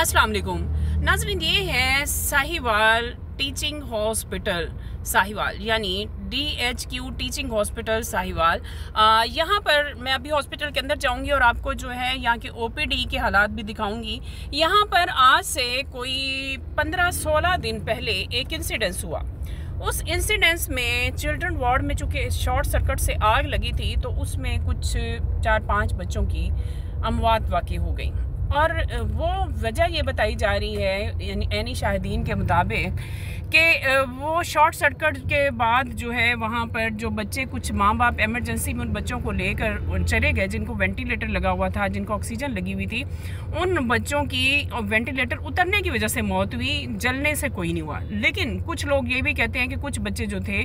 अस्सलाम वालेकुम नाज़रीन, ये है साहिवाल टीचिंग हॉस्पिटल साहिवाल, यानी DHQ टीचिंग हॉस्पिटल साहिवाल। यहाँ पर मैं अभी हॉस्पिटल के अंदर जाऊँगी और आपको जो है यहाँ के OPD के हालात भी दिखाऊँगी। यहाँ पर आज से कोई 15-16 दिन पहले एक इंसिडेंस हुआ। उस इंसिडेंस में चिल्ड्रन वार्ड में चूँकि शॉर्ट सर्किट से आग लगी थी, तो उसमें कुछ 4-5 बच्चों की अमवात वाक़ई हो गई। और वो वजह ये बताई जा रही है, यानी ऐनी शाहिदीन के मुताबिक, कि वो शॉर्ट सर्किट के बाद जो है वहाँ पर जो बच्चे, कुछ माँ बाप इमरजेंसी में उन बच्चों को लेकर चले गए जिनको वेंटिलेटर लगा हुआ था, जिनको ऑक्सीजन लगी हुई थी। उन बच्चों की वेंटिलेटर उतरने की वजह से मौत हुई, जलने से कोई नहीं हुआ। लेकिन कुछ लोग ये भी कहते हैं कि कुछ बच्चे जो थे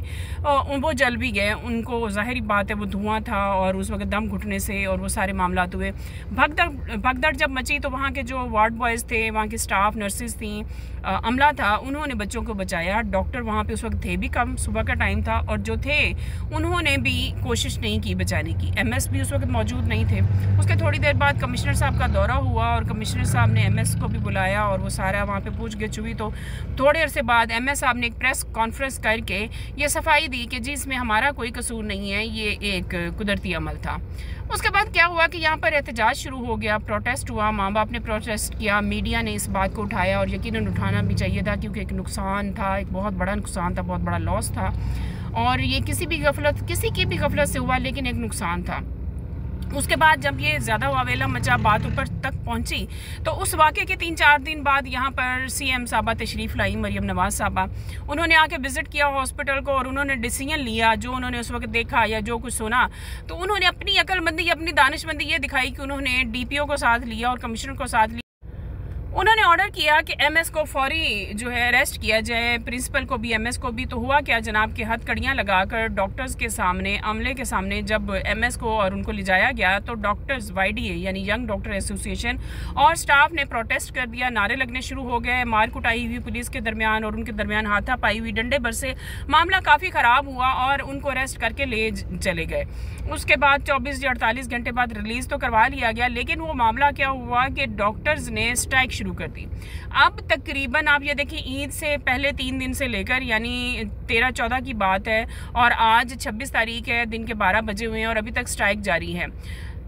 वो जल भी गए। उनको ज़ाहिरी बात है, वो धुआं था और उस वक्त दम घुटने से और वो सारे मामलात हुए। भगदड़ जब मची तो वहाँ के जो वार्ड बॉयज़ थे, वहाँ के स्टाफ, नर्सिस थी, अमला था, उन्होंने बच्चों को बचाया। डॉक्टर वहाँ पे उस वक्त थे भी कम, सुबह का टाइम था, और जो थे उन्होंने भी कोशिश नहीं की बचाने की। MS भी उस वक्त मौजूद नहीं थे। उसके थोड़ी देर बाद कमिश्नर साहब का दौरा हुआ और कमिश्नर साहब ने MS को भी बुलाया और वो सारा वहाँ पे पूछ-गिछ हुई। तो थोड़ी अरसे बाद MS साहब ने एक प्रेस कॉन्फ्रेंस करके ये सफाई दी कि जी इसमें हमारा कोई कसूर नहीं है, ये एक कुदरती अमल था। उसके बाद क्या हुआ कि यहाँ पर एहतजाज शुरू हो गया, प्रोटेस्ट हुआ, माँ बाप ने प्रोटेस्ट किया, मीडिया ने इस बात को उठाया और यकीनन उठाना भी चाहिए था, क्योंकि एक नुकसान था, एक बहुत बड़ा नुकसान था, बहुत बड़ा लॉस था। और ये किसी की भी गफलत से हुआ, लेकिन एक नुकसान था। उसके बाद जब ये ज़्यादा वावेला मचा, बात ऊपर तक पहुंची, तो उस वाक़े के 3-4 दिन बाद यहाँ पर CM साहबा तशरीफ़ लाई, मरियम नवाज़ साहबा। उन्होंने आके विज़िट किया हॉस्पिटल को और उन्होंने डिसीजन लिया, जो उन्होंने उस वक्त देखा या जो कुछ सुना, तो उन्होंने अपनी अक्लमंदी, अपनी दानिशमंदी ये दिखाई कि उन्होंने DPO को साथ लिया और कमिश्नर को साथ लिया। उन्होंने ऑर्डर किया कि MS को फौरी जो है अरेस्ट किया जाए, प्रिंसिपल को भी, MS को भी। तो हुआ क्या जनाब कि हथकड़ियाँ लगाकर डॉक्टर्स के सामने, अमले के सामने जब MS को और उनको ले जाया गया, तो डॉक्टर्स YDA यानी यंग डॉक्टर एसोसिएशन और स्टाफ ने प्रोटेस्ट कर दिया, नारे लगने शुरू हो गए, मार कुटाई हुई पुलिस के दरमियान और उनके दरमियान हाथापाई हुई, डंडे बरसे, मामला काफ़ी ख़राब हुआ और उनको अरेस्ट करके ले चले गए। उसके बाद 24 या 48 घंटे बाद रिलीज़ तो करवा लिया गया, लेकिन वो मामला क्या हुआ कि डॉक्टर्स ने स्ट्राइक शुरू कर दी। अब तकरीबन आप ये देखिए, ईद से पहले 3 दिन से लेकर, यानी 13-14 की बात है और आज 26 तारीख है, दिन के 12 बजे हुए हैं और अभी तक स्ट्राइक जारी है।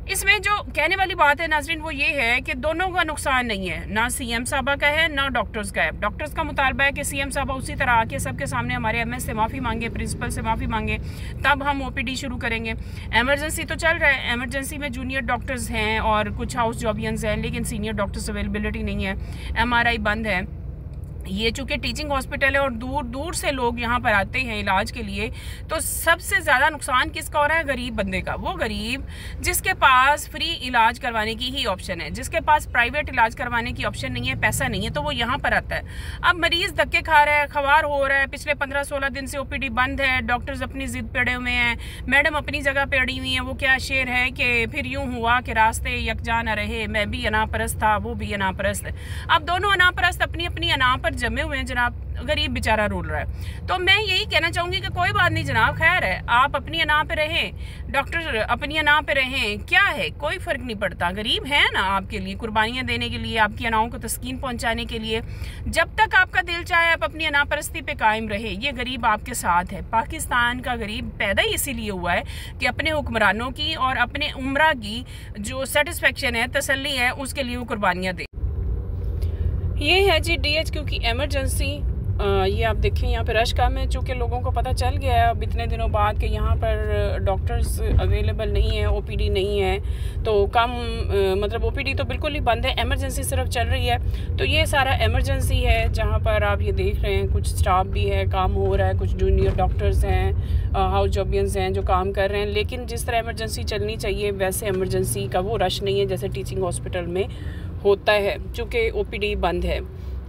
इसमें जो कहने वाली बात है नाज़रीन, वो ये है कि दोनों का नुकसान नहीं है, ना CM साहबा का है ना डॉक्टर्स का है। डॉक्टर्स का मुतालबा है कि CM साहबा उसी तरह आके सबके सामने हमारे MS से माफ़ी मांगे, प्रिंसिपल से माफ़ी मांगे, तब हम OPD शुरू करेंगे। एमरजेंसी तो चल रहा है, एमरजेंसी में जूनियर डॉक्टर्स हैं और कुछ हाउस जॉबियंस हैं, लेकिन सीनियर डॉक्टर्स अवेलेबिलिटी नहीं है, MRI बंद है। ये चूँकि टीचिंग हॉस्पिटल है और दूर दूर से लोग यहाँ पर आते हैं इलाज के लिए, तो सबसे ज़्यादा नुकसान किसका हो रहा है? गरीब बंदे का। वो गरीब जिसके पास फ्री इलाज करवाने की ही ऑप्शन है, जिसके पास प्राइवेट इलाज करवाने की ऑप्शन नहीं है, पैसा नहीं है, तो वो यहाँ पर आता है। अब मरीज़ धक्के खा रहा है, खवार हो रहा है, पिछले 15-16 दिन से OPD बंद है, डॉक्टर्स अपनी ज़िद पे अड़े हुए हैं, मैडम अपनी जगह पे अड़ी हुई हैं। वो क्या शेर है कि फिर यूँ हुआ कि रास्ते यकजा न रहे, मैं भी अनापरस्त था, वो भी अनापरस्त। अब दोनों अनापरस्त अपनी अपनी अना पर जमे हुए हैं जनाब, गरीब बेचारा रोल रहा है। तो मैं यही कहना चाहूँगी कि कोई बात नहीं जनाब, खैर है, आप अपनी अना पे रहें, डॉक्टर अपनी अना पे रहें, क्या है, कोई फ़र्क नहीं पड़ता। गरीब है ना आपके लिए, कुर्बानियाँ देने के लिए, आपकी अनाओं को तस्कीन पहुँचाने के लिए। जब तक आपका दिल चाहे आप अपनी अनापरस्ती पे कायम रहे, ये गरीब आपके साथ है। पाकिस्तान का गरीब पैदा ही इसीलिए हुआ है कि अपने हुक्मरानों की और अपने उम्रा की जो सेटिस्फेक्शन है, तसल्ली है, उसके लिए वो कुर्बानियाँ दे। ये है जी DHQ की एमरजेंसी। ये आप देखें, यहाँ पे रश कम है, चूँकि लोगों को पता चल गया है अब इतने दिनों बाद कि यहाँ पर डॉक्टर्स अवेलेबल नहीं है, OPD नहीं है, तो कम मतलब OPD तो बिल्कुल ही बंद है, एमरजेंसी सिर्फ चल रही है। तो ये सारा एमरजेंसी है जहाँ पर आप ये देख रहे हैं, कुछ स्टाफ भी है, काम हो रहा है, कुछ जूनियर डॉक्टर्स हैं, हाउस जॉबियंस हैं जो काम कर रहे हैं। लेकिन जिस तरह एमरजेंसी चलनी चाहिए वैसे एमरजेंसी का वो रश नहीं है जैसे टीचिंग हॉस्पिटल में होता है, चूँकि OPD बंद है।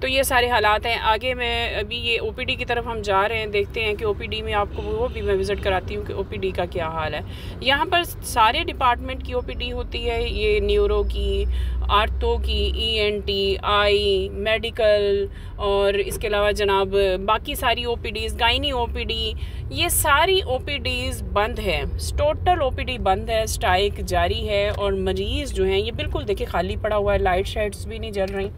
तो ये सारे हालात हैं। आगे मैं अभी ये OPD की तरफ हम जा रहे हैं, देखते हैं कि OPD में आपको वो भी मैं विज़िट कराती हूँ कि OPD का क्या हाल है। यहाँ पर सारे डिपार्टमेंट की OPD होती है, ये न्यूरो की, आर्थो की, ENT, आई, मेडिकल और इसके अलावा जनाब बाकी सारी OPDs, गायनी OPD, ये सारी OPDs बंद है, टोटल OPD बंद है, स्ट्राइक जारी है और मरीज़ जो हैं ये बिल्कुल देखिए खाली पड़ा हुआ है, लाइट शाइट्स भी नहीं जल रही।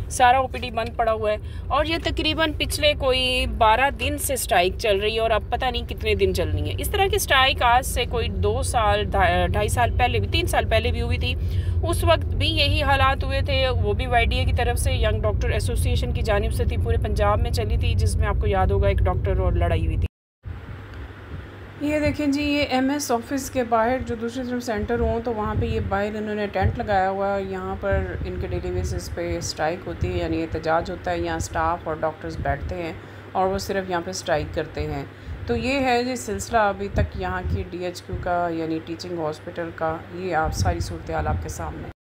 सारा OPD बंद पड़ा हुआ है और ये तकरीबन पिछले कोई 12 दिन से स्ट्राइक चल रही है और अब पता नहीं कितने दिन चलनी है। इस तरह की स्ट्राइक आज से कोई 2 साल 2.5 साल पहले भी 3 साल पहले भी हुई थी। उस वक्त भी यही हालात हुए थे, वो भी YDA की तरफ से, यंग डॉक्टर एसोसिएशन की जानिब से थी, पूरे पंजाब में चली थी, जिसमें आपको याद होगा एक डॉक्टर और लड़ाई हुई थी। ये देखें जी, ये MS ऑफिस के बाहर जो दूसरी तरफ सेंटर हों तो वहाँ पे ये बाहर इन्होंने टेंट लगाया हुआ है। यहाँ पर इनके डेली बेसिस पे स्ट्राइक होती है, यानी एहतजाज होता है। यहाँ स्टाफ और डॉक्टर्स बैठते हैं और वो सिर्फ यहाँ पे स्ट्राइक करते हैं। तो ये है जी सिलसिला अभी तक यहाँ की DHQ का, यानी टीचिंग हॉस्पिटल का। ये आप सारी सूरत हाल आपके सामने।